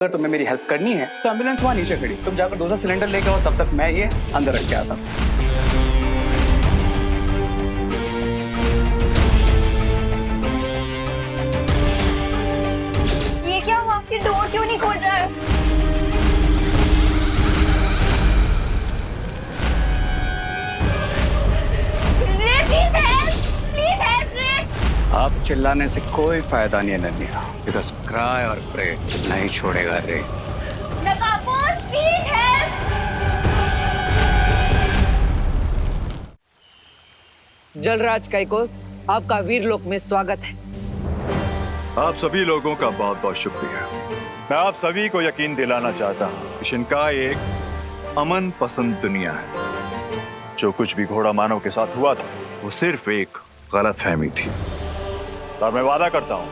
अगर तुम्हें मेरी हेल्प करनी है तो एम्बुलेंस वहाँ नीचे खड़ी, तुम जाकर दूसरा सिलेंडर लेके आओ, तब तक मैं ये अंदर रख के आता हूँ। ये क्या हुआ? आपकी डोर क्यों नहीं खोल रहा है? प्लीज हेल्प रे। आप चिल्लाने से कोई फायदा नहीं है नन्या, बिकॉज क्राई और प्रे नहीं छोड़ेगा रे। नकाबपोश, प्लीज हेल्प। जलराज कैकोस, आपका वीरलोक में स्वागत है। आप सभी लोगों का बहुत बहुत शुक्रिया। मैं आप सभी को यकीन दिलाना चाहता हूँ कि शिनकाई एक अमन पसंद दुनिया है। जो कुछ भी घोड़ा मानव के साथ हुआ था वो सिर्फ एक गलतफहमी थी, और मैं वादा करता हूँ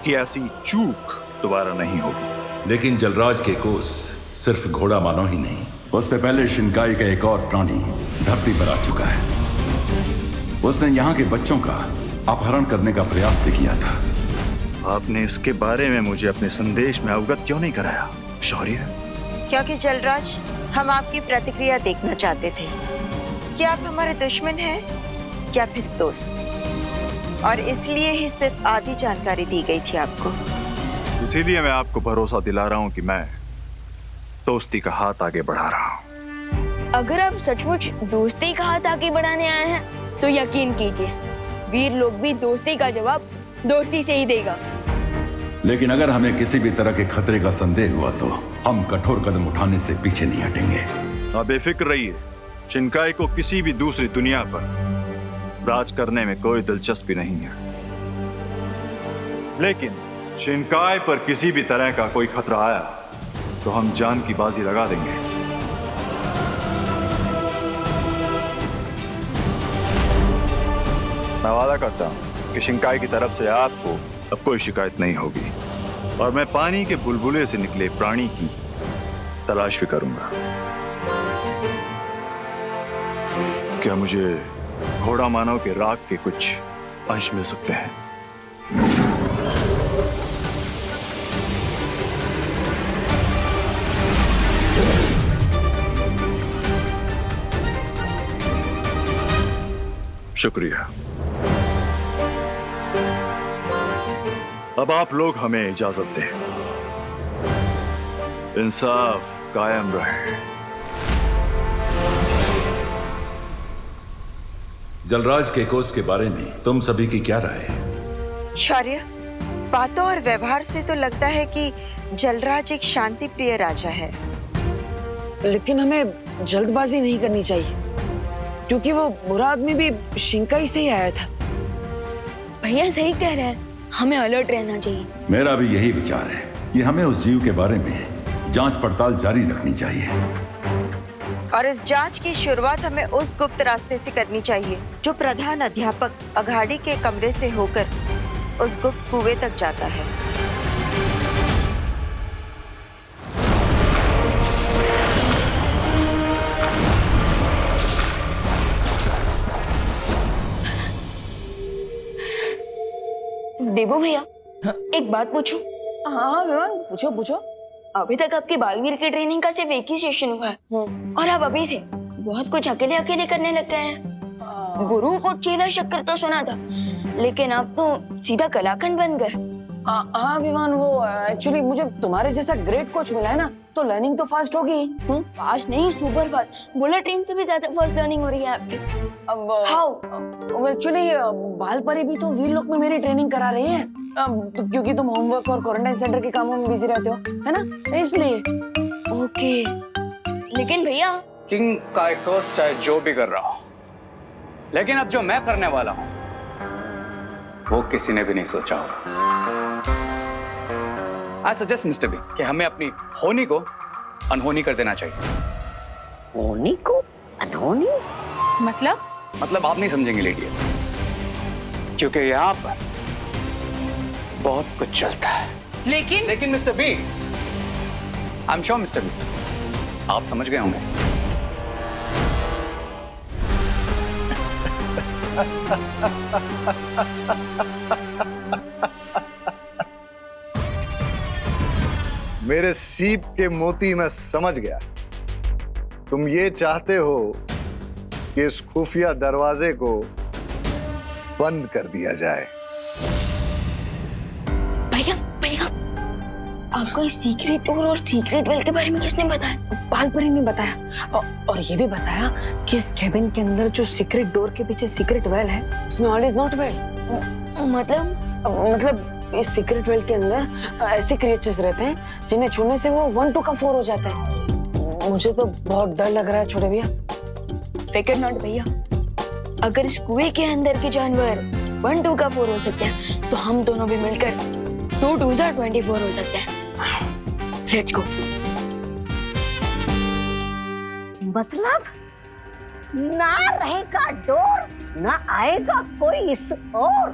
कि ऐसी चूक दोबारा नहीं होगी। लेकिन जलराज कैकोस सिर्फ घोड़ा मानो ही नहीं, उससे पहले शिनकाई का एक और प्राणी धरती पर आ चुका है। उसने यहाँ के बच्चों का अपहरण करने का प्रयास भी किया था। आपने इसके बारे में मुझे अपने संदेश में अवगत क्यों नहीं कराया शौर्य? क्योंकि जलराज, हम आपकी प्रतिक्रिया देखना चाहते थे कि आप हमारे दुश्मन हैं या फिर दोस्त, और इसलिए ही सिर्फ आधी जानकारी दी गई थी आपको। इसीलिए मैं आपको भरोसा दिला रहा हूँ कि मैं दोस्ती का हाथ आगे बढ़ा रहा हूँ। अगर आप सचमुच दोस्ती का हाथ आगे बढ़ाने आए हैं तो यकीन कीजिए, वीर लोग भी दोस्ती का जवाब दोस्ती से ही देगा। लेकिन अगर हमें किसी भी तरह के खतरे का संदेह हुआ तो हम कठोर कदम उठाने से पीछे नहीं हटेंगे। आप बेफिक्र रहिए, शिनकाई को किसी भी दूसरी दुनिया पर राज करने में कोई दिलचस्पी नहीं है। लेकिन शिनकाई पर किसी भी तरह का कोई खतरा आया तो हम जान की बाजी लगा देंगे। मैं वादा करता हूं कि शिनकाई की तरफ से आपको अब कोई शिकायत नहीं होगी, और मैं पानी के बुलबुले से निकले प्राणी की तलाश भी करूंगा। क्या मुझे घोड़ा मानव के राग के कुछ अंश मिल सकते हैं? शुक्रिया। अब आप लोग हमें इजाजत दें। इंसाफ कायम रहे। जलराज कैकोस के बारे में तुम सभी की क्या राय है? शौर्य, बातों और व्यवहार से तो लगता है कि जलराज एक शांति प्रिय राजा है। लेकिन हमें जल्दबाजी नहीं करनी चाहिए, क्योंकि वो बुरा आदमी भी शिनकाई से ही आया था। भैया सही कह रहे हैं, हमें अलर्ट रहना चाहिए। मेरा भी यही विचार है कि हमें उस जीव के बारे में जांच पड़ताल जारी रखनी चाहिए, और इस जांच की शुरुआत हमें उस गुप्त रास्ते से करनी चाहिए जो प्रधान अध्यापक अघाड़ी के कमरे से होकर उस गुप्त कुएं तक जाता है। देबो भैया, एक बात पूछूं? हाँ विवान, पूछो पूछो। अभी तक आपकी बालवीर की ट्रेनिंग का सिर्फ एक ही सेशन हुआ है, और आप अभी से बहुत कुछ अकेले अकेले करने लग गए हैं। गुरु और चेला शक्कर तो सुना था, लेकिन आप तो सीधा कलाखंड बन गए। हाँ विवान, वो एक्चुअली मुझे तुम्हारे जैसा ग्रेट कोच मिला है ना, तो लर्निंग तो फास्ट होगी। फास्ट नहीं, सुपर फास्ट। बुलेट ट्रेन से भी ज्यादा फास्ट लर्निंग हो रही है आपकी। अब हाउ? एक्चुअली बालपरी भी तो वीरलोक में मेरी ट्रेनिंग करा रही है, क्योंकि तुम होमवर्क और क्वारंटाइन सेंटर के कामों में बिजी रहते हो, है ना, इसलिए। ओके। लेकिन भैया, किंग काइकोस चाहे जो भी कर रहा हो, लेकिन अब जो मैं करने वाला हूं वो किसी ने भी नहीं सोचा होगा। आई सजेस्ट मिस्टर बी कि हमें अपनी होनी को अनहोनी कर देना चाहिए। होनी को अनहोनी? मतलब आप नहीं समझेंगे लेडी, क्योंकि यहाँ पर बहुत कुछ चलता है। लेकिन mister B, I am sure mister B, आप समझ गए होंगे। मेरे सीप के मोती मैं समझ गया। तुम ये चाहते हो कि इस खुफिया दरवाजे को बंद कर दिया जाए। भैया भैया, आपको इस सीक्रेट डोर और सीक्रेट वेल के बारे में किसने बताया? बाल परी ने बताया और ये भी बताया कि इस केबिन के अंदर जो सीक्रेट डोर के पीछे सीक्रेट वेल है, उसमें ऑल इज नॉट वेल। मतलब इस सीक्रेट वेल के अंदर ऐसे क्रिएचर्स रहते हैं जिन्हें छूने से वो 1 2 का 4 हो जाता है। मुझे तो बहुत डर लग रहा है छोटे भैया। फिकर नॉट भैया, अगर इस कुएं के अंदर के जानवर 1 2 का 4 हो सकते हैं, तो हम दोनों भी मिलकर 2 2 24 हो सकते हैं। Let's go. मतलब ना रहेगा डोर, ना आएगा कोई इस ओर।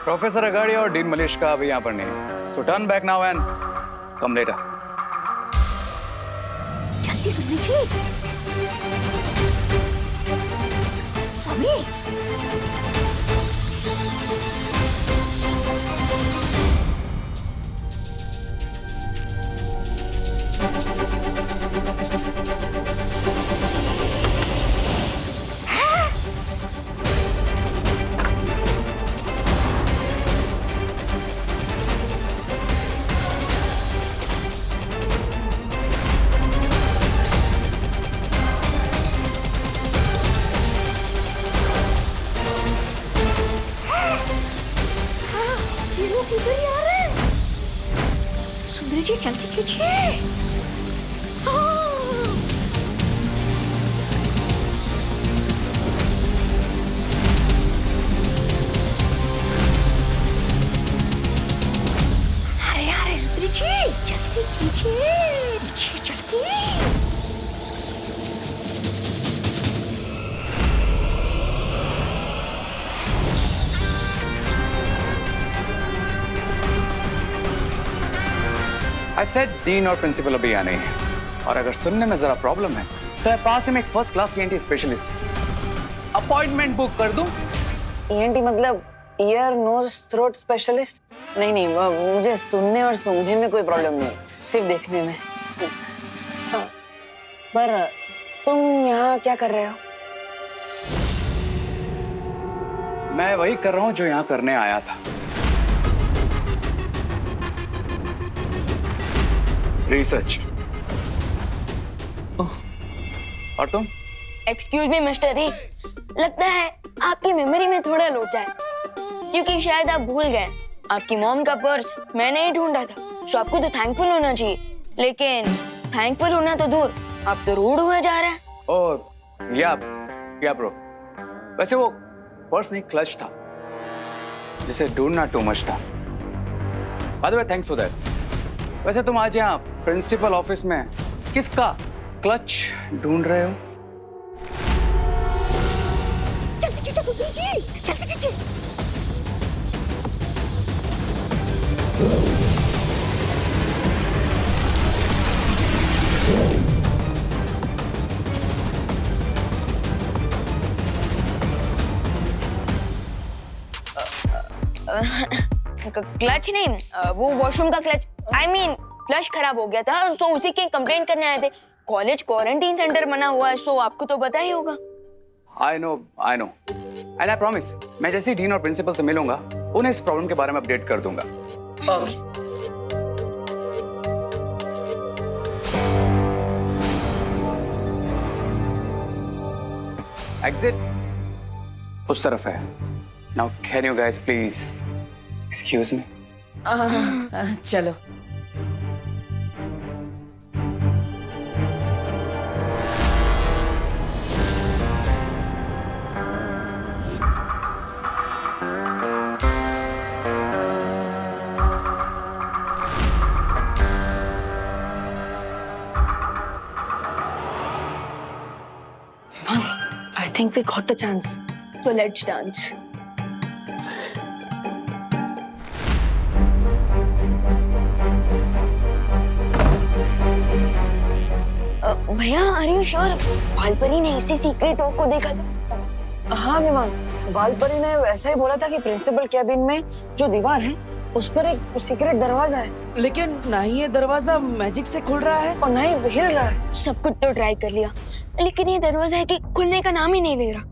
प्रोफेसर अगाड़ी और डीन मलिश का अभी यहाँ पर नहीं, सो turn back now and come later. जल्दी सुन लीजिए सभी। सुंदरी जी जल्दी कीजिए। अरे अरे सुंदरी जी जल्दी कीजिए, जल्दी। I said डीन और प्रिंसिपल अभी आने हैं, और अगर सुनने में जरा प्रॉब्लम है तो पास ही में एक first class ENT specialist appointment book कर दूं। ENT मतलब ईयर नोज थ्रोट स्पेशलिस्ट? नहीं नहीं, मुझे सुनने और सूंघने में कोई प्रॉब्लम नहीं, सिर्फ देखने में। पर तुम यहाँ क्या कर रहे हो? मैं वही कर रहा हूँ जो यहाँ करने आया था, रिसर्च। और तुम? एक्सक्यूज मी मिस्टर री, लगता है आपकी मेमोरी में थोड़ा लोचा है, क्योंकि शायद आप भूल गए आपकी मॉम का पर्स मैंने ही ढूंढा था। सो आपको तो थैंकफुल होना चाहिए, लेकिन थैंकफुल होना तो दूर, आप तो रूड हुए जा रहे हैं। ओह या ब्रो, वैसे वो पर्स नहीं क्लच था, जिसे ढूंढना टू मच था। By the way thanks for that. वैसे तुम आज यहाँ प्रिंसिपल ऑफिस में किसका क्लच ढूंढ रहे हो? जल्दी कीजिए सुंदरी जी, जल्दी कीजिए। क्लच नहीं, वो वॉशरूम का क्लच, आई मीन फ्लश खराब हो गया था, सो उसी की कंप्लेंट करने आए थे। कॉलेज क्वारंटीन सेंटर बना हुआ है, सो आपको तो पता ही होगा। I know and I promise, मैं जैसे ही डीन और प्रिंसिपल से मिलूंगा उन्हें इस प्रॉब्लम के बारे में अपडेट कर दूंगा। एग्जिट उस तरफ है। Now can you guys please excuse me? चलो। think we got the chance. So let's dance. भैया आर यू श्योर बालपरी ने इसी सीक्रेट डोर को देखा था? हाँ विमान, बालपरी ने वैसा ही बोला था कि प्रिंसिपल कैबिन में जो दीवार है उस पर एक सीक्रेट दरवाजा है, लेकिन ना ही ये दरवाजा मैजिक से खुल रहा है और ना ही हिल रहा है। सब कुछ तो ट्राई कर लिया, लेकिन ये दरवाजा है कि खुलने का नाम ही नहीं ले रहा।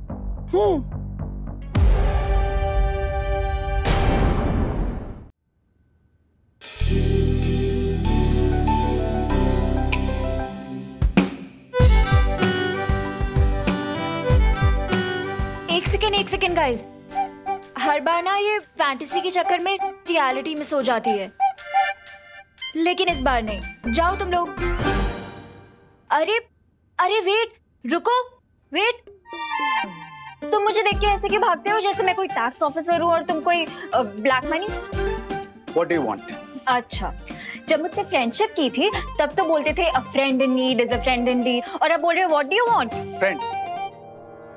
एक सेकेंड गाइस, हर बार ना ये फैंटेसी के चक्कर में रियलिटी मिस हो जाती है, लेकिन इस बार नहीं। जाओ तुम लोग। अरे अरे वेट, रुको, वेट। तुम मुझे देख के ऐसे क्यों भागते हो जैसे मैं कोई टैक्स ऑफिसर हूँ और तुम कोई black money? What do you want? अच्छा, जब मुझसे फ्रेंडशिप की थी तब तो बोलते थे अ friend in need is a friend in need, और अब बोल रहे हो what do you want? Friend?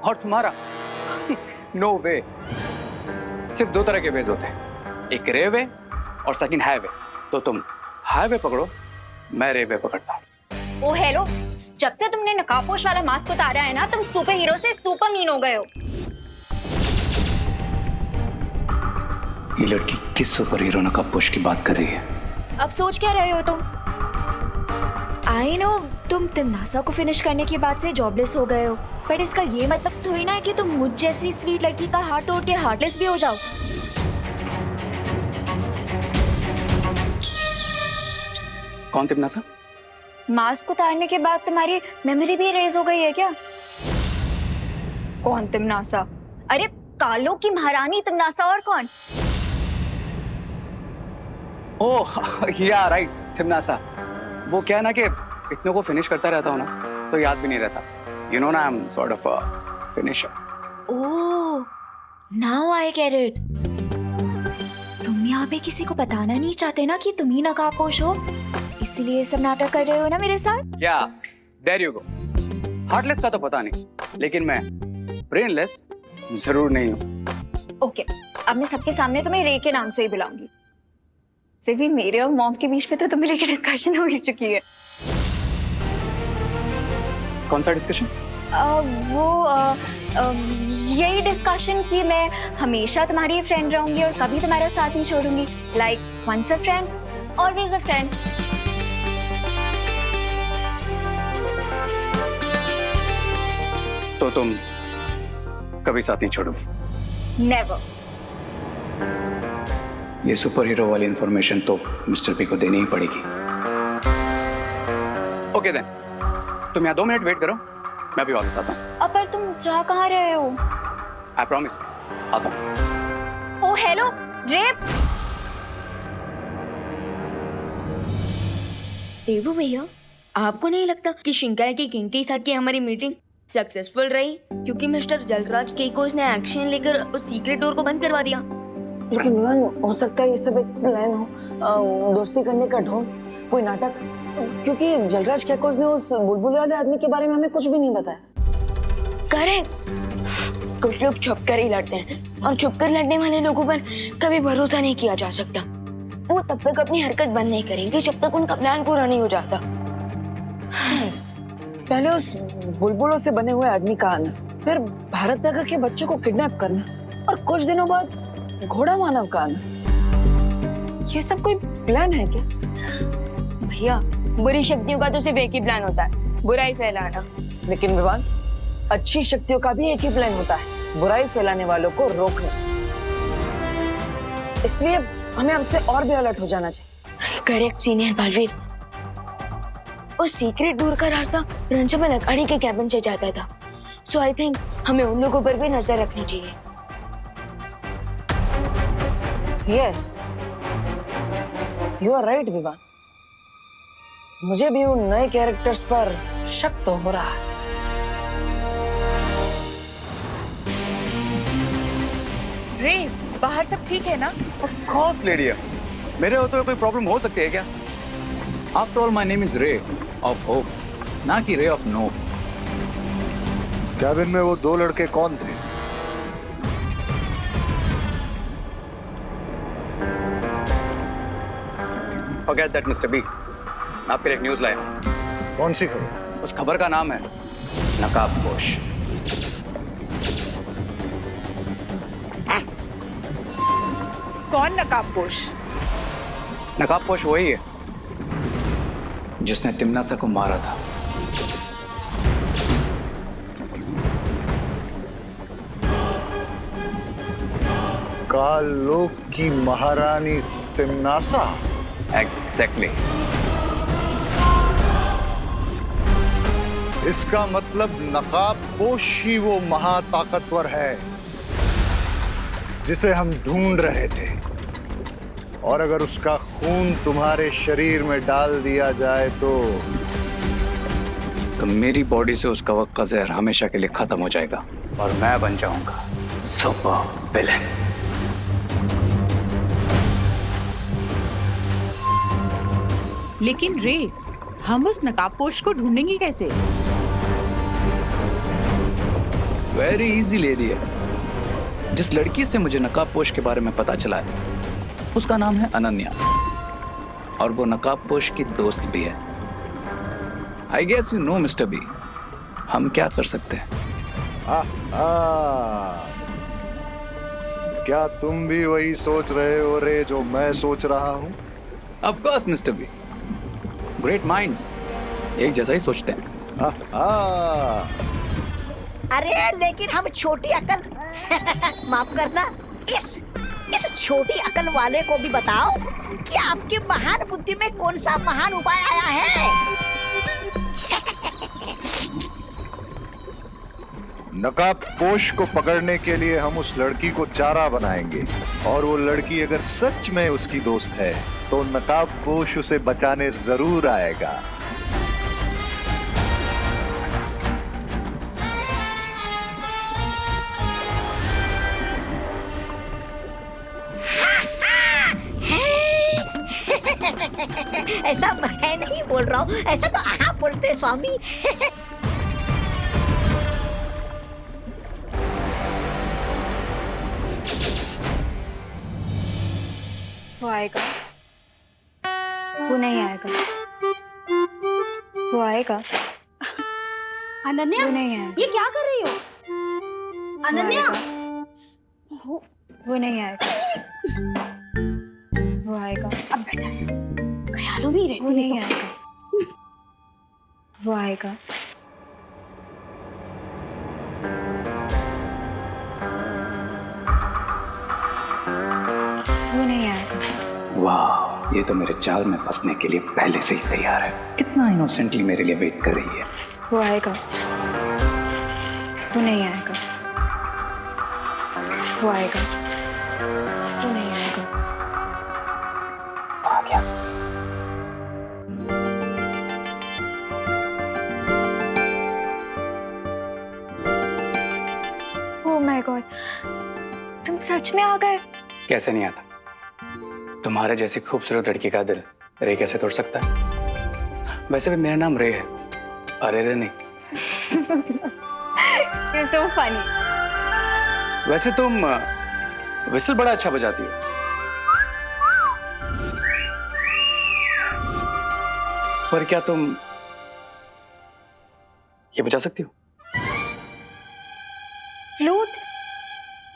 और तुम्हारा? नो वे। सिर्फ दो तरह के वेज होते हैं, एक रे वे और सेकंड हाईवे। तो तुम हाईवे पकड़ो, मैं रे वे पकड़ता हूँ। ओ हेलो, जब से तुमने नकाबपोश वाला मास्क उतारा है ना, तुम सुपर हीरो से सुपर मीन हो गए हो। ये लड़की किस सुपर हीरो नकाबपोश की बात कर रही है? अब सोच क्या रहे हो तुम? आई नो तुम तिमनासा को फिनिश करने के बाद से जॉबलेस हो गए हो, पर इसका ये मतलब थोड़ी ना है कि तुम मुझ जैसी स्वीट लड़की का हार्ट तोड़ के हार्टलेस भी हो जाओ। कौन तिमनासा? मास्क उतारने के बाद तुम्हारी मेमोरी भी इरेज हो गई है क्या? कौन तिमनासा? अरे कालों की महारानी तिमनासा, और कौन? ओह या राइट, तिमनासा। वो क्या है ना कि इतनों को फिनिश करता रहता हूँ ना, तो याद भी नहीं रहता। यू नो ना, I am sort of a finisher. Oh, now I get it. तुम यहाँ पे किसी को बताना नहीं चाहते ना कि तुम ही नकाबपोश हो, इसीलिए ये सब नाटक कर रहे हो ना मेरे साथ? क्या? There you go. हार्टलेस का तो पता नहीं, लेकिन मैं ब्रेनलेस जरूर नहीं हूँ। ओके, अब मैं सबके सामने तुम्हें रे के नाम से ही बुलाऊंगी। सिर्फ मेरे और मॉम के बीच में तो तुम्हें लेके डिस्कशन हो ही चुकी है। कौन सा डिस्कशन? यही डिस्कशन कि मैं हमेशा तुम्हारी फ्रेंड रहूंगी और कभी तुम्हारा साथ नहीं छोड़ूंगी। Like once a friend always a friend. तो तुम कभी साथ नहीं छोड़ोगी? नेवर। ये सुपर हीरो वाली इंफॉर्मेशन तो मिस्टर पी को देनी ही पड़ेगी। ओके देन, तुम यहाँ 2 मिनट वेट करो, मैं भी वापस आता हूँ। अब पर तुम जा कहाँ रहे हो? आई प्रॉमिस, आता हूँ। ओ हेलो, रेप। देवू भैया, आपको नहीं लगता कि शिंकाई की किंग के साथ की हमारी मीटिंग सक्सेसफुल रही, क्योंकि मिस्टर जलराज केकोस ने एक्शन लेकर उस सीक्रेट डोर को बंद करवा दिया? लेकिन विमान, हो सकता है ये सब एक प्लान हो, दोस्ती करने का ढोंग, कोई नाटक, क्योंकि जलराज केकोस ने उस बुलबुल वाले आदमी के बारे में हमें कुछ भी नहीं बताया। करेक्ट। कुछ लोग छुप कर ही लड़ते हैं, और छुप कर लड़ने वाले लोगों पर कभी भरोसा नहीं किया जा सकता। वो तब तक अपनी हरकत बंद नहीं करेंगे जब तक उनका प्लान पूरा नहीं हो जाता। yes. पहले उस बुलबुलों से बने हुए आदमी का आना, फिर भारत नगर के बच्चों को किडनैप करना, और कुछ दिनों बाद घोड़ा मानव का आना। ये सब कोई प्लान है क्या? भैया, बुरी शक्तियों का तो सिर्फ एक ही प्लान होता है, बुराई फैलाना। लेकिन विवान, अच्छी शक्तियों का भी एक ही प्लान होता है, बुराई फैलाने वालों को रोकना। इसलिए हमें अब से और भी अलर्ट हो जाना चाहिए। Correct senior Baalveer. उस सीक्रेट डोर का रास्ता प्रिंसिपल अकाड़ी के कैबिन से जाता था, सो आई थिंक हमें उन लोगों पर भी नजर रखनी चाहिए। Yes, you are right Vivaan. मुझे भी उन नए कैरेक्टर्स पर शक तो हो रहा है। रे, बाहर सब ठीक है ना? Of course, लेडिया। मेरे होते हुए कोई प्रॉब्लम हो सकती है क्या? After all, my name is Ray of Hope, ना कि Ray of No। कैबिन में वो दो लड़के कौन थे? Forget that, Mr. B. मैं आपके लिए एक न्यूज़ लाया हूं। कौन सी खबर? उस खबर का नाम है नकाबपोश। कौन नकाबपोश? नकाबपोश वही है जिसने तिमनासा को मारा था। कालोक की महारानी तिमनासा? Exactly. इसका मतलब नकाबपोश ही वो महाताकतवर है जिसे हम ढूंढ रहे थे। और अगर उसका खून तुम्हारे शरीर में डाल दिया जाए तो मेरी बॉडी से उसका वो क़ज़र हमेशा के लिए खत्म हो जाएगा और मैं बन जाऊंगा सुपर विलेन। लेकिन रे, हम उस नकाबपोश को ढूंढेंगे कैसे? वेरी इजी लेडी है। जिस लड़की से मुझे नकाबपोश के बारे में पता चला है उसका नाम है अनन्या और वो नकाबपोश की दोस्त भी है। I guess you know mister B, हम क्या कर सकते हैं? क्या तुम भी वही सोच रहे हो रे जो मैं सोच रहा हूँ? Of course mister B, great minds एक जैसा ही सोचते हैं। अरे लेकिन हम छोटी अकल माफ करना, इस छोटी अकल वाले को भी बताओ कि आपके महान बुद्धि में कौन सा महान उपाय आया है। नकाबपोश को पकड़ने के लिए हम उस लड़की को चारा बनाएंगे और वो लड़की अगर सच में उसकी दोस्त है तो नकाबपोश उसे बचाने जरूर आएगा। ऐसा मैं नहीं बोल रहा हूँ, ऐसा तो आप बोलते हैं स्वामी। वो आएगा, वो नहीं आएगा, वो आएगा। अनन्या, वो नहीं आएगा, ये क्या कर रही हो? अनन्या, वो नहीं आएगा, वो आएगा। अब बेटा ख्यालों में ही रहती वो नहीं आएगा, वो आएगा। वो नहीं आएगा। वाह, ये तो मेरे चाल में फंसने के लिए पहले से ही तैयार है। कितना इनोसेंटली मेरे लिए वेट कर रही है। वो आएगा, वो नहीं आएगा, वो आएगा, वो नहीं आएगा। आ गया। ओह माय गॉड, तुम सच में आ गए? कैसे नहीं आता? तुम्हारे जैसी खूबसूरत लड़की का दिल रे कैसे तोड़ सकता है? वैसे भी मेरा नाम रे है, अरे रे नहीं। You're so funny. वैसे तुम विसल बड़ा अच्छा बजाती हो। पर क्या तुम ये बजा सकती हो? फ्लूट?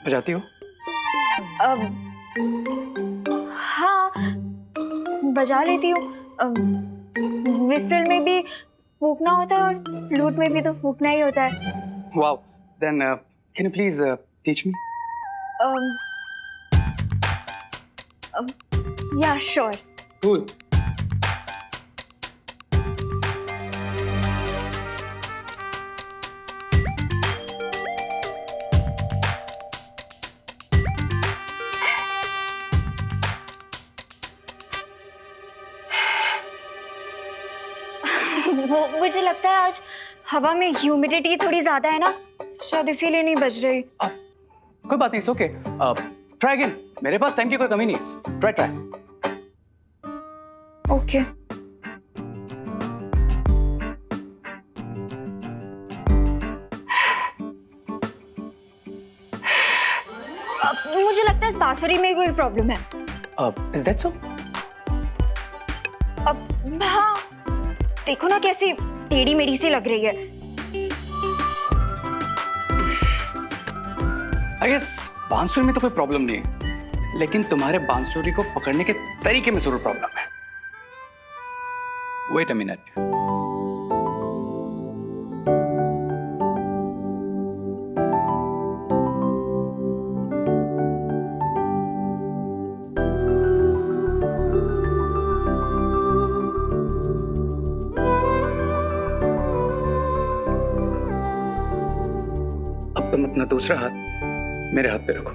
बजाती हो? हाँ, बजा लेती हूँ। विसल में भी फूकना होता है और फ्लूट में भी तो फूकना ही होता है। Wow. Then can you please teach me? Yeah, sure. Cool. वो मुझे लगता है आज हवा में ह्यूमिडिटी थोड़ी ज्यादा है ना, शायद इसीलिए नहीं बज रही। कोई बात नहीं, इट्स ओके। ट्राई अगेन, मेरे पास टाइम की कोई कमी नहीं है। ट्राई। ओके। बांसुरी में कोई प्रॉब्लम है। Is that so? अब हाँ, देखो ना कैसी टेढ़ी मेढ़ी सी लग रही है। आई गेस बांसुरी में तो कोई प्रॉब्लम नहीं है, लेकिन तुम्हारे बांसुरी को पकड़ने के तरीके में जरूर प्रॉब्लम है। Wait a minute. अब तुम अपना दूसरा हाथ मेरे हाथ पे रखो।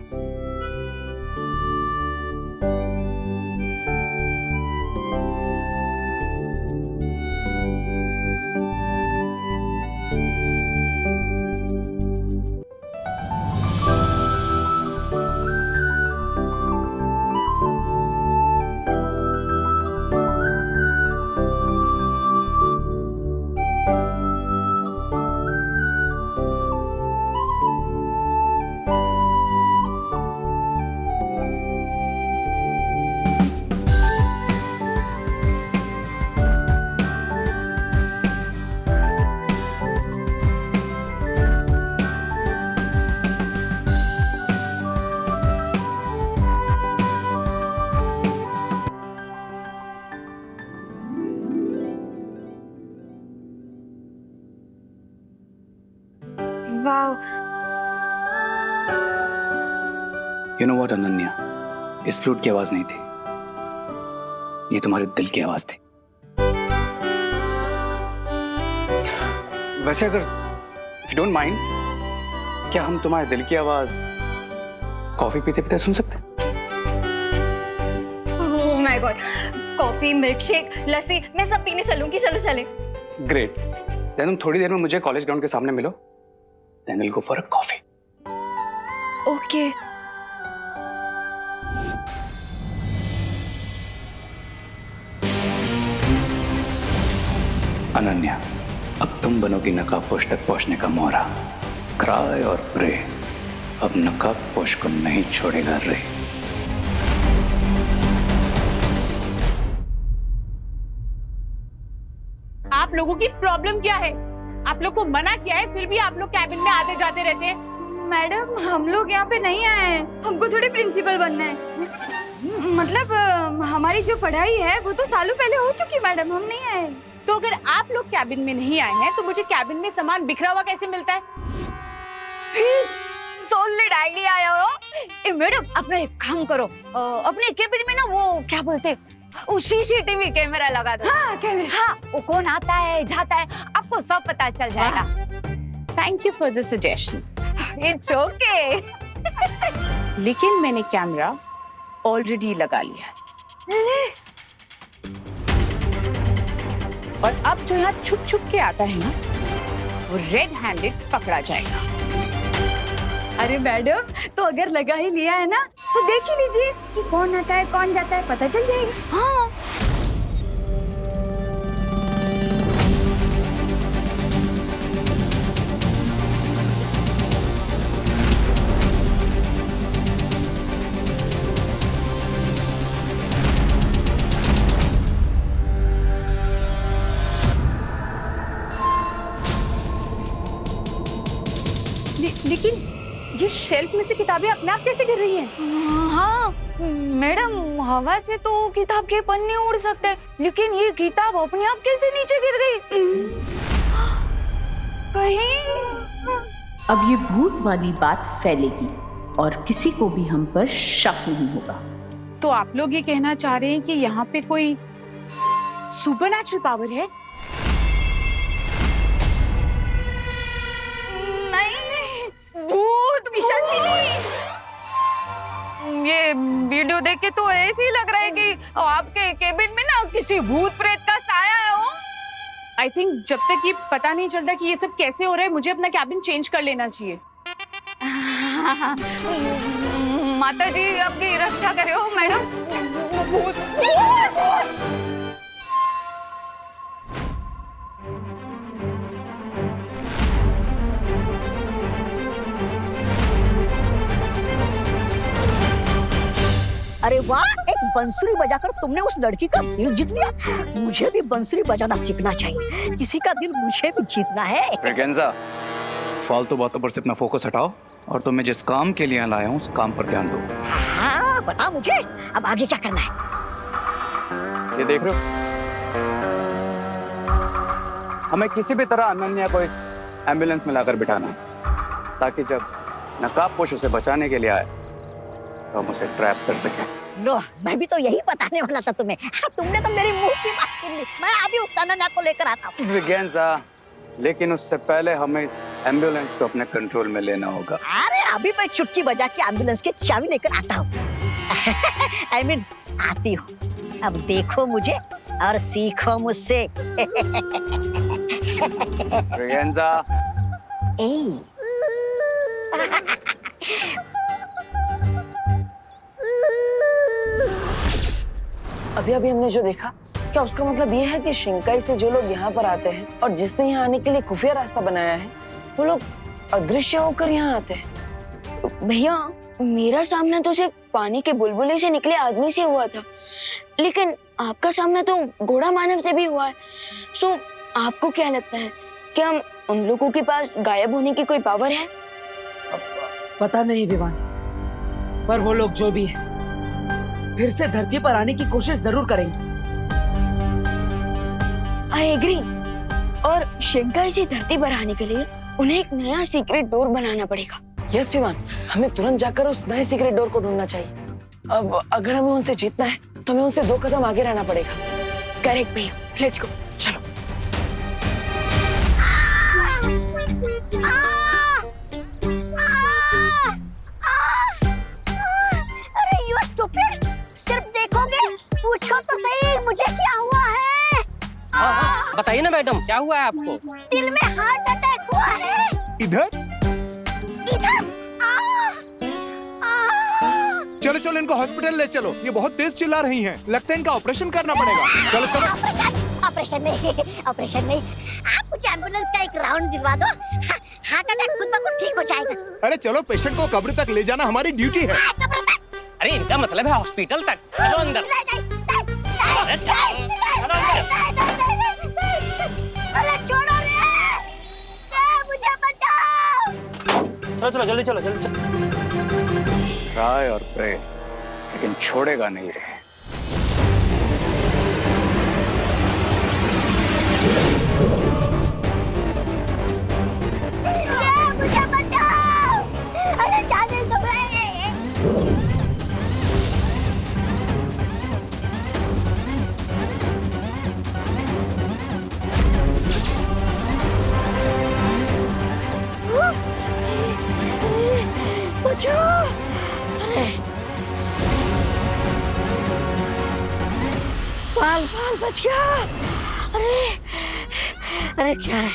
Wow, you know what Ananya, इस फ्लूट की आवाज नहीं थी, ये तुम्हारे दिल की आवाज थी। वैसे अगर इफ यू डोंट माइंड, क्या हम तुम्हारे दिल की आवाज कॉफी पीते पीते सुन सकते? Oh my God, coffee, milk shake, lassi, मैं सब पीने चलूंगी। चलो चले। ग्रेट, देन तुम थोड़ी देर में मुझे कॉलेज ग्राउंड के सामने मिलो, then will go for a coffee. Okay. Ananya, अब तुम बनोगी नकाबपोश तक पहुंचने का मोहरा। क्राई और प्रे, अब नकाबपोश को नहीं छोड़ेगा रे। आप लोगों की प्रॉब्लम क्या है? आप लोग को मना किया है, फिर भी आप लोग कैबिन में आते जाते रहते हैं। मैडम, हम लोग यहाँ पे नहीं आए हैं, हमको थोड़ी प्रिंसिपल बनना है। मतलब हमारी जो पढ़ाई है वो तो सालों पहले हो चुकी मैडम, हम नहीं आए। तो अगर आप लोग कैबिन में नहीं आए हैं तो मुझे कैबिन में सामान बिखरा हुआ कैसे मिलता है? सॉलिड आइडिया आया हो। मैडम, अपना एक काम करो, अपने कैबिन में ना वो क्या बोलते, वो CCTV कैमरा लगा दो। हाँ, कैमरा। हाँ, वो कौन आता है जाता है आपको सब पता चल जाएगा। Thank you for the suggestion. It's okay. लेकिन मैंने कैमरा ऑलरेडी लगा लिया है। और अब जो यहाँ छुप छुप के आता है ना, वो रेड हैंडेड पकड़ा जाएगा। अरे मैडम, तो अगर लगा ही लिया है ना तो देख ही लीजिए कि कौन आता है कौन जाता है, पता चल जाएगा। हाँ। लेकिन ये शेल्फ में से किताबें अपने आप कैसे गिर रही हैं? हाँ मैडम, हवा से तो किताब के पन्ने उड़ सकते हैं, लेकिन ये किताब अपने आप कैसे नीचे गिर गई? कहीं अब ये भूत वाली बात फैलेगी और किसी को भी हम पर शक नहीं होगा। तो आप लोग ये कहना चाह रहे हैं कि यहाँ पे कोई सुपरनैचुरल पावर है? भूत ये वीडियो देख के तो ऐसे ही लग रहा है कि आपके केबिन में ना किसी भूत प्रेत का साया है। हो आई थिंक जब तक ये पता नहीं चलता कि ये सब कैसे हो रहा है, मुझे अपना कैबिन चेंज कर लेना चाहिए। माता जी आपकी रक्षा करे हो मैडम। भूत अरे वाह, एक बांसुरी बजाकर तुमने उस लड़की का दिल जीत लिया। मुझे भी बांसुरी बजाना सीखना चाहिए, किसी का दिल मुझे भी जीतना है। ब्रिगेंजा, फालतू बातों पर से अपना फोकस हटाओ और तो मैं जिस काम के लिए यहाँ लाया हूँ उस काम पर ध्यान दो। हाँ बताओ मुझे, अब आगे क्या करना है? ये देख रहे हो, हमें किसी भी तरह अनन्या को इस एम्बुलेंस में लाकर बिठाना, ताकि जब नकाबपोश उसे बचाने के लिए आए तो हम उसे ट्रैप कर सकें। लो, मैं भी तो यही बताने वाला था तुम्हें। हाँ, तुमने तो मेरी मुंह की बात छीन ली। मैं अभी उस अनन्या को लेकर आता हूँ। ब्रिगेंजा, लेकिन उससे पहले हमें इस एम्बुलेंस को अपने कंट्रोल में लेना होगा। अरे अभी मैं चुटकी बजा के एम्बुलेंस की चाबी लेकर आता हूँ। I mean, आती हूँ। अब देखो मुझे और सीखो मुझसे। ब्रिगेंजा, अभी अभी हमने जो देखा, क्या उसका मतलब ये है कि शिंकाई से जो लोग यहाँ पर आते हैं और जिसने यहाँ आने के लिए खुफिया रास्ता बनाया है, वो लोग अदृश्य होकर यहाँ आते हैं? भैया, मेरा सामना तो सिर्फ पानी के बुलबुले से निकले आदमी से हुआ था, लेकिन आपका सामना तो घोड़ा मानव से भी हुआ है। सो आपको क्या लगता है, क्या उन लोगों के पास गायब होने की कोई पावर है? पता नहीं विवान, पर वो लोग जो भी है फिर से धरती पर आने की कोशिश जरूर करेंगे। I agree. और शिंकाई से धरती पर आने के लिए उन्हें एक नया सीक्रेट डोर बनाना पड़ेगा। यस विवान, हमें तुरंत जाकर उस नए सीक्रेट डोर को ढूंढना चाहिए। अब अगर हमें उनसे जीतना है तो हमें उनसे 2 कदम आगे रहना पड़ेगा। करेक्ट भैया, लेट्स गो। चलो। अरे यू स्टूपिड, सिर्फ देखोगे? पूछो तो सही मुझे क्या हुआ है। बताइए ना मैडम, क्या हुआ है आपको? दिल में हार्ट अटैक हुआ है। इधर चलो चलो, इनको हॉस्पिटल ले चलो। ये बहुत तेज चिल्ला रही हैं। लगता है इनका ऑपरेशन करना पड़ेगा। चलो चलो। ऑपरेशन नहीं, ऑपरेशन नहीं। आप मुझे एम्बुलेंस का एक राउंड दिलवा दो, हार्ट अटैक खुद ब खुद ठीक हो जाएगा। अरे चलो, पेशेंट को कब्र तक ले जाना हमारी ड्यूटी है। अरे इनका मतलब है हॉस्पिटल तक। चलो अंदर। अरे चलो अरे छोड़ो रे, मुझे बचाओ। चलो चलो, जल्दी चलो, जल्दी चलो। ट्राई और प्रे, लेकिन छोड़ेगा नहीं रे। मुझे बचाओ। अरे जाने दो। बाल बच गया। अरे क्या रे,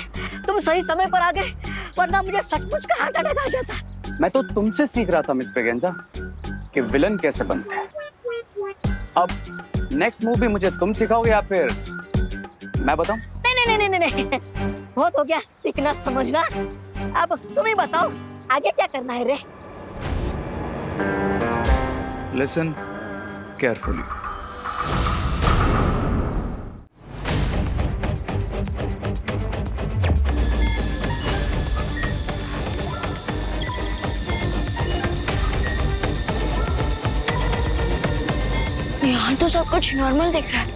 तुम सही समय पर आ गए, वरना मुझे सचमुच का हार्ट अटैक आ जाता। मैं तो तुमसे सीख रहा था मिस ब्रिगेंजा कि विलन कैसे बनते हैं। अब नेक्स्ट मूवी मुझे तुम सिखाओगे या फिर मैं बताऊं? नहीं नहीं नहीं नहीं, बहुत हो गया सीखना समझना। अब तुम ही बताओ आगे क्या करना है रे। Listen carefully. यहाँ तो सब कुछ नॉर्मल दिख रहा है।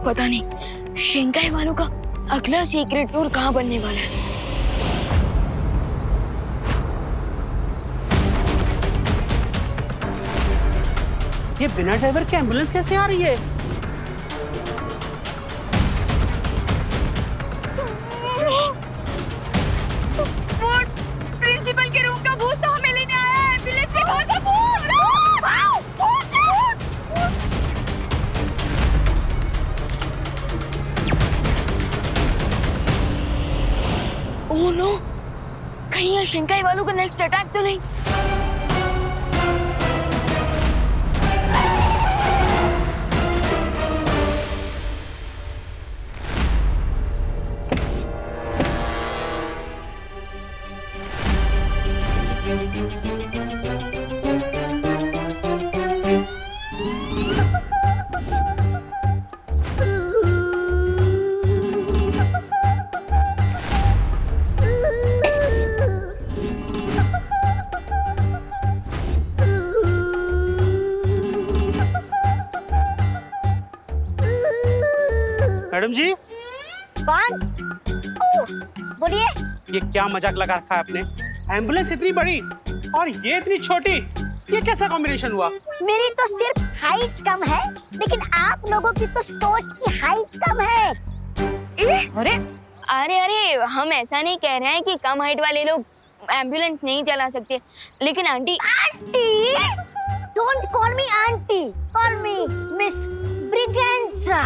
पता नहीं शिंकाई वालों का अगला सीक्रेट डोर कहाँ बनने वाला है। ये बिना ड्राइवर के एम्बुलेंस कैसे आ रही है? प्रिंसिपल के रूम का भूत तो हमें लेने आया है। एम्बुलेंस में भागो, भूत! ओह नो, कहीं ये शिंकाई वालों का नेक्स्ट अटैक तो नहीं? मैडम जी, कौन? बोलिए। ये क्या मजाक लगा रखा है आपने? एम्बुलेंस इतनी बड़ी और ये इतनी छोटी, ये कैसा कॉम्बिनेशन हुआ? मेरी तो सिर्फ हाइट कम है, लेकिन आप लोगों की तो सोच की हाइट कम है। अरे अरे अरे, हम ऐसा नहीं कह रहे हैं कि कम हाइट वाले लोग एम्बुलेंस नहीं चला सकते, लेकिन aunty don't call me aunty, call me miss Braganza.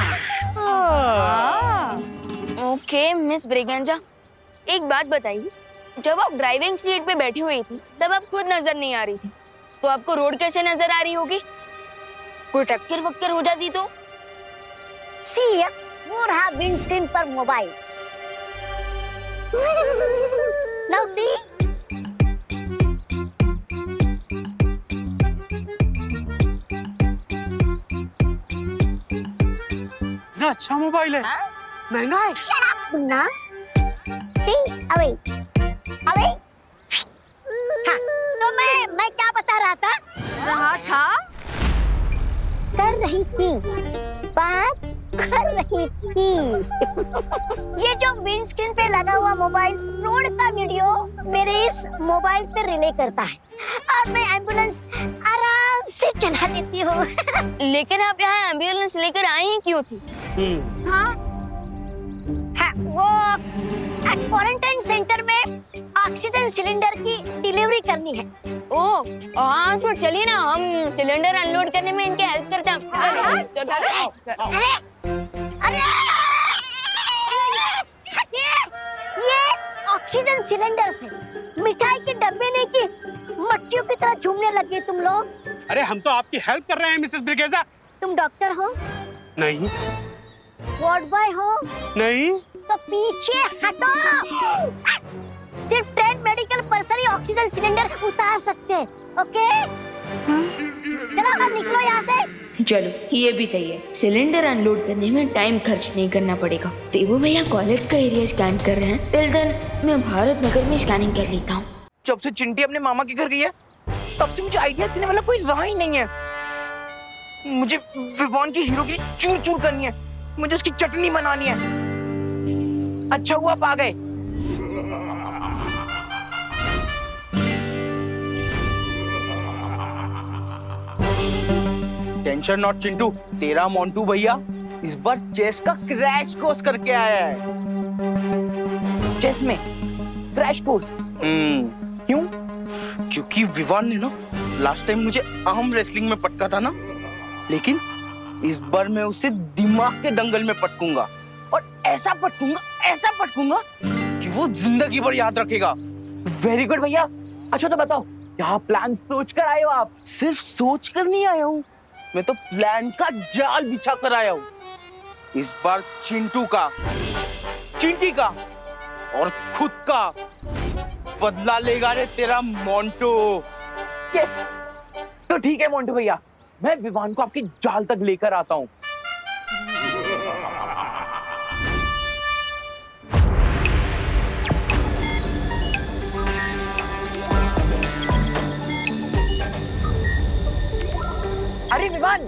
Okay miss Braganza, एक बात बताइए, जब आप ड्राइविंग सीट पे बैठी हुई थी तब आप खुद नजर नहीं आ रही थी, तो आपको रोड कैसे नजर आ रही होगी? कोई टक्कर वक्कर हो जाती तो? सी वो रहा विंडस्क्रीन पर मोबाइल। Now see. इतना अच्छा मोबाइल है, महंगा है। Shut up, Munna. अबे अबे। हाँ, तो मैं क्या बता रहा था? कर रही थी, बात कर रही थी। ये जो विंडस्क्रीन पे लगा हुआ मोबाइल रोड का वीडियो मेरे इस मोबाइल पे रिले करता है और मैं एम्बुलेंस आराम से चला लेती हूँ। लेकिन आप यहाँ एम्बुलेंस लेकर आई ही क्यों थी? हाँ, वो क्वारंटाइन सेंटर में ऑक्सीजन सिलेंडर की डिलीवरी करनी है। ओह हाँ, तो चलिए ना, हम सिलेंडर अनलोड करने में इनके हेल्प करते हैं। अरे अरे ये ऑक्सीजन सिलेंडर से मिठाई के डब्बे नहीं की मट्टियों की तरह झूमने लगे तुम लोग। अरे हम तो आपकी हेल्प कर रहे हैं मिसेस ब्रिगेजा। तुम डॉक्टर हो? नहीं। वार्ड बॉय हो? नहीं। तो पीछे हटो। सिर्फ ट्रेन मेडिकल पर्सन ही ऑक्सीजन सिलेंडर उतार सकते हैं, ओके? चलो अब निकलो यहाँ से। चलो ये भी सही है, सिलेंडर अनलोड करने में टाइम खर्च नहीं करना पड़ेगा। देवो भैया कॉलेज का एरिया स्कैन कर रहे हैं, टिल देन मैं भारत नगर में स्कैनिंग कर लेता हूँ। जब से चिंटी अपने मामा के घर गई है तब से मुझे आइडिया देने वाला कोई रहा ही नहीं है। मुझे विवान की हीरो की चूर चूर करनी है, मुझे उसकी चटनी बनानी है। अच्छा हुआ आप आ गए। टेंशन नॉट चिंटू, तेरा मोंटू भैया इस बार चेस का क्रैश कोर्स करके आया है। चेस में क्रैश कोर्स? क्यों? क्योंकि विवान ने ना लास्ट टाइम मुझे आर्म रेसलिंग में पटका था ना, लेकिन इस बार मैं उसे दिमाग के दंगल में पटकूंगा और ऐसा पटकूंगा कि वो जिंदगी भर याद रखेगा। वेरी गुड भैया। अच्छा तो बताओ, क्या प्लान सोच कर आए हो आप? सिर्फ सोच कर नहीं आया हूँ, मैं तो प्लान का जाल बिछा कर आया हूँ। इस बार चिंटू का, चिंटी का और खुद का बदला लेगा रे तेरा मोंटू। यस, तो ठीक है मोंटू भैया, मैं विवान को आपके जाल तक लेकर आता हूँ। अरे विवान,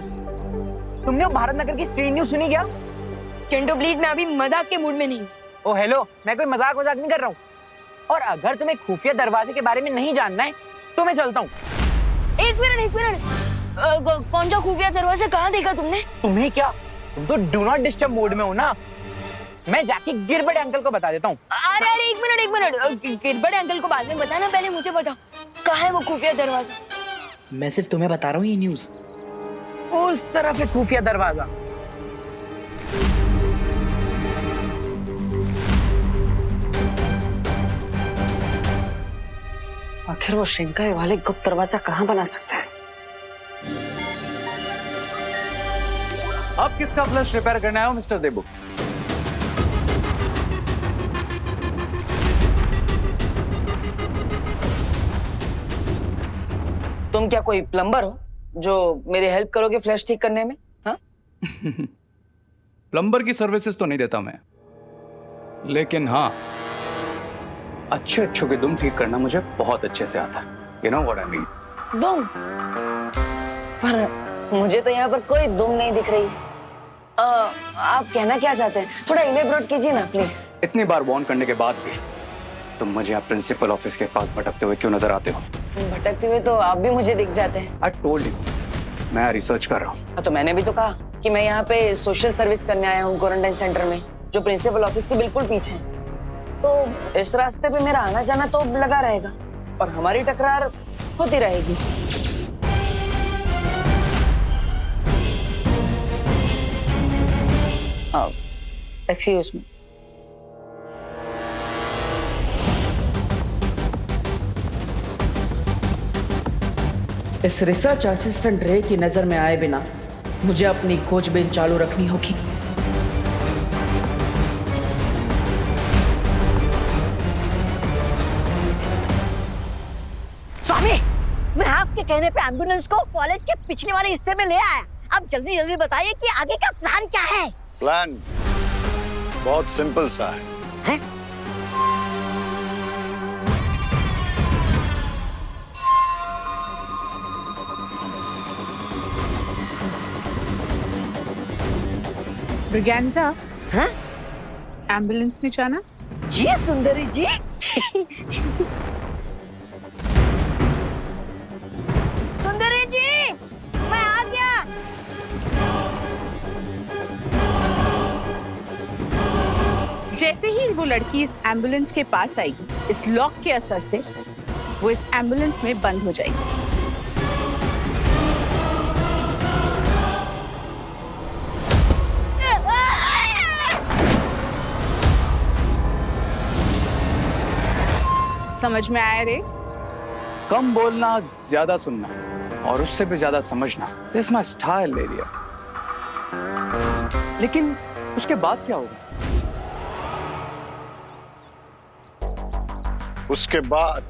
तुमने वो भारत नगर की स्ट्रीट न्यूज़ सुनी क्या? चिंटू प्लीज, मैं अभी मजाक के मूड में नहीं हूँ। ओ हेलो, मैं कोई मजाक नहीं कर रहा हूँ। और अगर तुम्हें खुफिया दरवाजे के बारे में नहीं जानना है तो मैं चलता हूँ। एक मिनट, कौन सा खुफिया दरवाजा कहाँ देखा तुमने? तुम्हें क्या, तुम तो डू नॉट डिस्टर्ब मोड में हो ना। मैं जाके गिरबट अंकल को बता देता हूँ। अरे एक मिनट, गिरबट अंकल को बाद में बताना, पहले मुझे बताओ कहाँ है वो खुफिया दरवाजा? मैं सिर्फ तुम्हें बता रहा हूँ ये न्यूज़। उस तरफ है खुफिया दरवाजा। आखिर वो शिंकाई वाले गुप्त दरवाजा कहाँ बना सकते हैं? अब किसका फ्लश रिपेयर करना है मिस्टर देबू? तुम क्या कोई प्लम्बर हो जो मेरी हेल्प करोगे फ्लैश ठीक करने में? हाँ? प्लम्बर की सर्विसेज तो नहीं देता मैं, लेकिन हाँ, अच्छे के दुम ठीक करना मुझे बहुत अच्छे से आता है। You know what I mean? दुम? पर मुझे तो यहाँ पर कोई दुम नहीं दिख रही। आप कहना क्या चाहते हैं? थोड़ा इलेबोरेट कीजिए ना प्लीज। इतनी बार वार्न करने के बाद भी तुम मुझे आप प्रिंसिपल ऑफिस के पास भटकते हुए क्यों नजर आते हो? भटकते हुए तो आप भी मुझे दिख जाते हैं। आई टोल्ड यू, मैं रिसर्च कर रहा हूँ। तो मैंने भी तो कहा कि मैं यहाँ पे सोशल सर्विस करने आया हूँ क्वारंटाइन सेंटर में, जो प्रिंसिपल ऑफिस के बिल्कुल पीछे है। तो इस रास्ते पे मेरा आना जाना तो लगा रहेगा और हमारी टकरार होती रहेगी। Excuse me. इस रिसर्च असिस्टेंट रे की नजर में आए बिना मुझे अपनी खोजबीन चालू रखनी होगी। स्वामी, मैं आपके कहने पे एम्बुलेंस को कॉलेज के पिछले वाले हिस्से में ले आया। अब जल्दी जल्दी बताइए कि आगे का प्लान क्या है? प्लान बहुत सिंपल सा है। ब्रिगेंजा, हाँ? एम्बुलेंस में जाना? जी सुंदरी जी। सुंदरी जी, मैं आ गया। जैसे ही वो लड़की इस एम्बुलेंस के पास आएगी, इस लॉक के असर से वो इस एम्बुलेंस में बंद हो जाएगी। समझ में आया रे? कम बोलना, ज्यादा सुनना और उससे भी ज्यादा समझना, दिस माय स्टाइल लेडिया। लेकिन उसके बाद क्या होगा? उसके बाद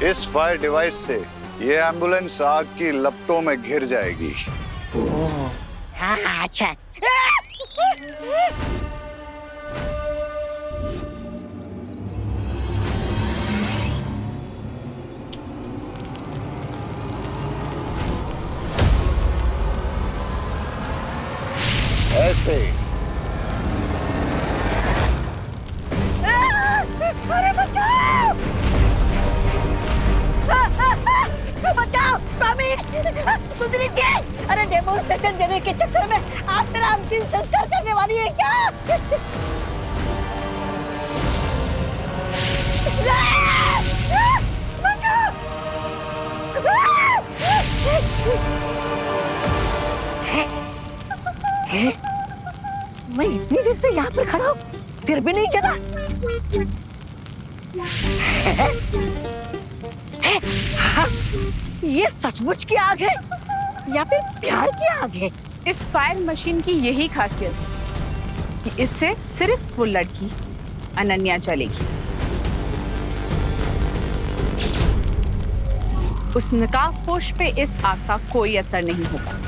इस फायर डिवाइस से ये एम्बुलेंस आग की लपटों में घिर जाएगी। हाँ, अच्छा। ऐसे अरे बचाओ! बचाओ स्वामी! सुंदरी जी! अरे डेमोन्स्ट्रेशन देने के चक्कर में आप मेरा अंतिम संस्कार करने वाली है क्या? मैं इतनी देर से यहाँ पर खड़ा हूँ, फिर भी नहीं चला। हाँ, ये सचमुच की आग है या फिर प्यार की आग है? इस फायर मशीन की यही खासियत है कि इससे सिर्फ वो लड़की अनन्या जलेगी। उस नकाबपोश पे इस आग का कोई असर नहीं होगा।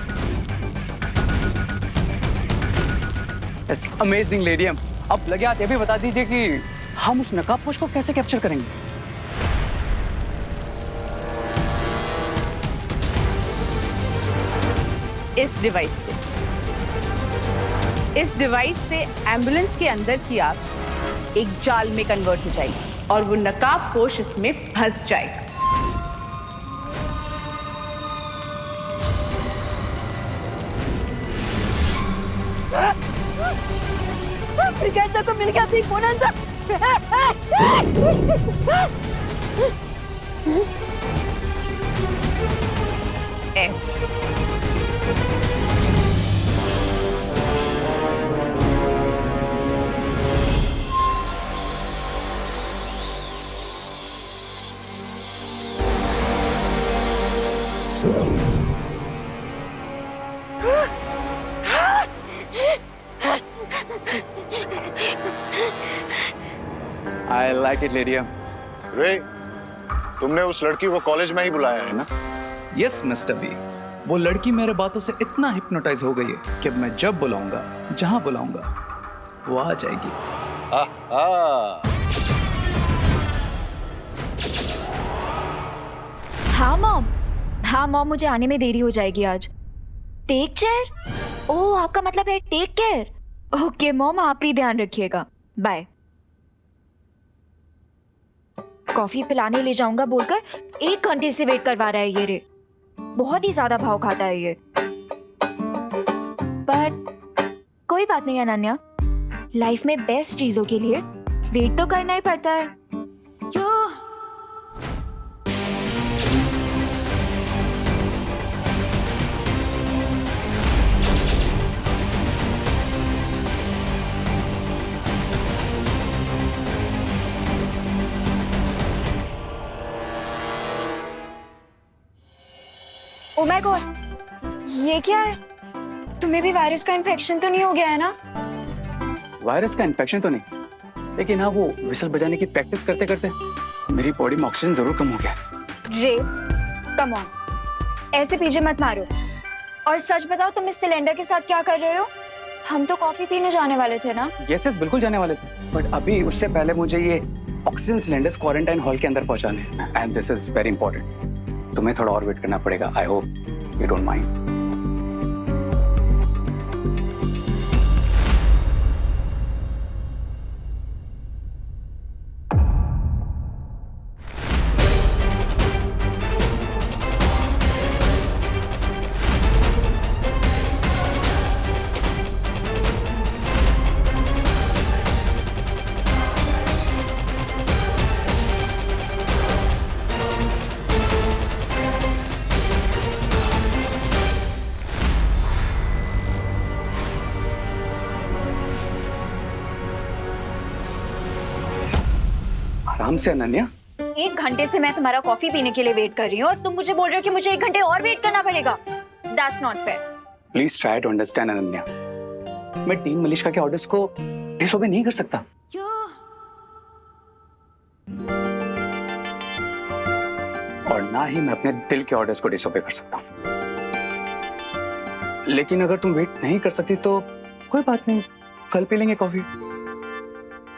अमेजिंग लेडियम। अब लगे हाथ ये भी बता दीजिए कि हम उस नकाबपोश को कैसे कैप्चर करेंगे? इस डिवाइस से एम्बुलेंस के अंदर की आग एक जाल में कन्वर्ट हो जाएगी और वो नकाबपोश इसमें फंस जाएगा। ब्रिगेंजा को मिल गया big bonanza. Yes I like it, लेडियम। रे, तुमने उस लड़की को कॉलेज में ही बुलाया है ना? यस मिस्टर बी, वो लड़की मेरे बातों से इतना हिप्नोटाइज हो गई है कि मैं जब बुलाऊंगा, जहां बुलाऊंगा, वो आ जाएगी। हाँ मॉम, हाँ मॉम, मुझे आने में देरी हो जाएगी आज। Take chair? ओह, आपका मतलब है टेक केयर। ओके मॉम, आप ही ध्यान रखिएगा। बाय। कॉफी पिलाने ले जाऊंगा बोलकर 1 घंटे से वेट करवा रहा है ये रे। बहुत ही ज्यादा भाव खाता है ये। पर कोई बात नहीं अनन्या, लाइफ में बेस्ट चीजों के लिए वेट तो करना ही पड़ता है। ओह माय गॉड, ये क्या है? तुम्हें भी वायरस का इन्फेक्शन तो नहीं हो गया है ना? वायरस का इन्फेक्शन तो नहीं, लेकिन हाँ वो विसल बजाने की प्रैक्टिस करते करते मेरी बॉडी में ऑक्सीजन जरूर कम हो गया। रे, कम ऑन, ऐसे पीछे मत मारो। और सच बताओ, तुम इस सिलेंडर के साथ क्या कर रहे हो? हम तो कॉफी पीने जाने वाले थे ना? यस यस, बिल्कुल जाने वाले थे, बट अभी उससे पहले मुझे ये ऑक्सीजन सिलेंडर्स क्वारंटाइन हॉल के अंदर पहुंचाने, and this is very important. तुम्हें थोड़ा और वेट करना पड़ेगा। I hope you don't mind. आराम से अनन्या। 1 घंटे से मैं तुम्हारा कॉफी पीने के लिए वेट कर रही हूँ और तुम मुझे बोल रहे हो कि मुझे 1 घंटे और वेट करना पड़ेगा। That's not fair. Please try to understand Ananya. मैं टीम मलिश्का के ऑर्डर्स को डिसओबे नहीं कर सकता। और ना ही मैं अपने दिल के ऑर्डर्स को डिसओबे कर सकता हूँ। लेकिन अगर तुम वेट नहीं कर सकती तो कोई बात नहीं, कल पी लेंगे कॉफी।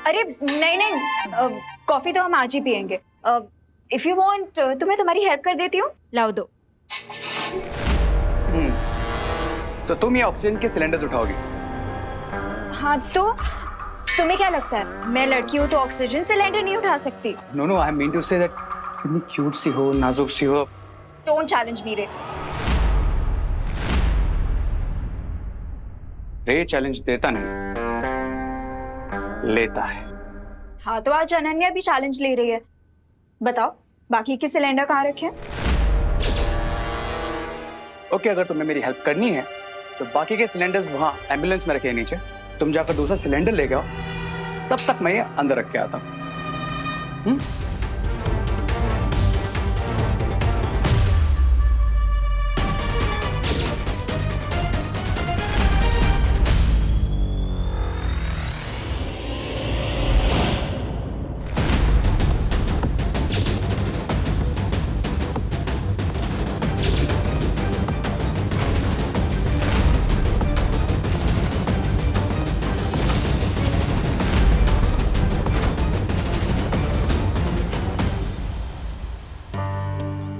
अरे नहीं नहीं, कॉफी तो हम आज ही पियेंगे। इफ यू वांट, तुम्हें तुम्हारी हेल्प कर देती हूँ, लाओ दो। तो तुम ये ऑक्सीजन के सिलेंडर्स उठाओगी? हाँ, तो तुम्हें क्या लगता है मैं लड़की हूँ तो ऑक्सीजन सिलेंडर नहीं उठा सकती? No no, I mean to say that कितनी क्यूट सी हो, नाजुक सी हो। डोंट चैलेंज मी रे। रे चैलेंज देता नहीं, लेता है। हाँ, तो आज अनन्या भी चैलेंज ले रही है। बताओ, बाकी के सिलेंडर कहाँ रखे हैं? ओके, अगर तुम्हें मेरी हेल्प करनी है तो बाकी के सिलेंडर्स वहाँ एम्बुलेंस में रखे हैं नीचे। तुम जाकर दूसरा सिलेंडर ले आओ, तब तक मैं ये अंदर रख के आता हूँ।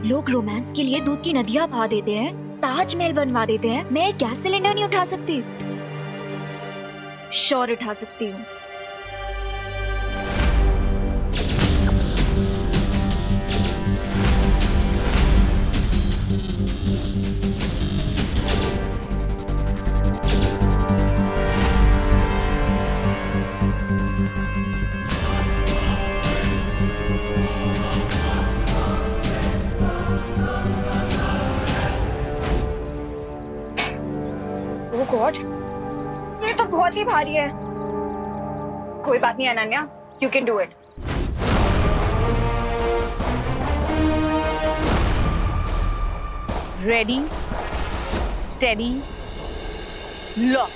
लोग रोमांस के लिए दूध की नदियां बहा देते हैं, ताजमहल बनवा देते हैं। मैं एक गैस सिलेंडर नहीं उठा सकती? श्योर उठा सकती हूँ। गॉड, ये तो बहुत ही भारी है। कोई बात नहीं Ananya, you can do it. Ready, steady, lock.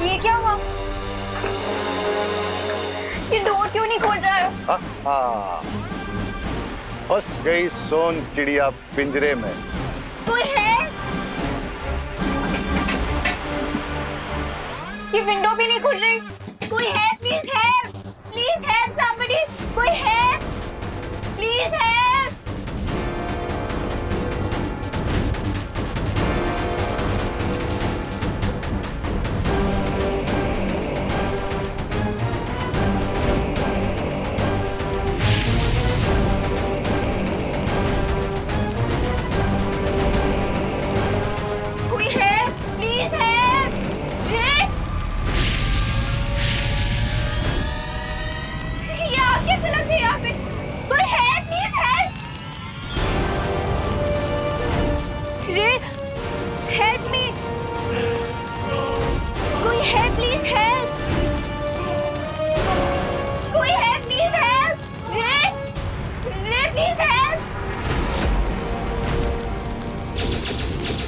ये क्या हुआ? ये डोर क्यों नहीं खोल रहा है? फंस गई सोन चिड़िया पिंजरे में। कोई है? ये विंडो भी नहीं खुल रही। कोई है? Please help, please help somebody, कोई है? Please help. कोई है? Please help. ये आग कैसे लग गई यहाँ पे? कोई है? Please help. रे हेल्प मी, कोई है? प्लीज हेल्प, कोई है? Please help. रे रे प्लीज हेल्प,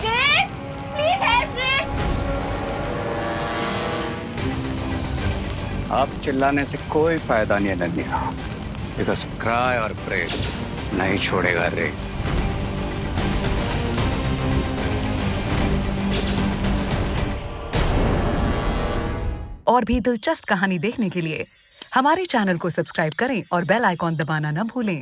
रे प्लीज हेल्प रे। आप चिल्लाने से कोई फायदा नहीं है नंदिनी, बिकॉज क्राई और प्रे नहीं छोड़ेगा रे। और भी दिलचस्प कहानी देखने के लिए हमारे चैनल को सब्सक्राइब करें और बेल आइकॉन दबाना न भूलें।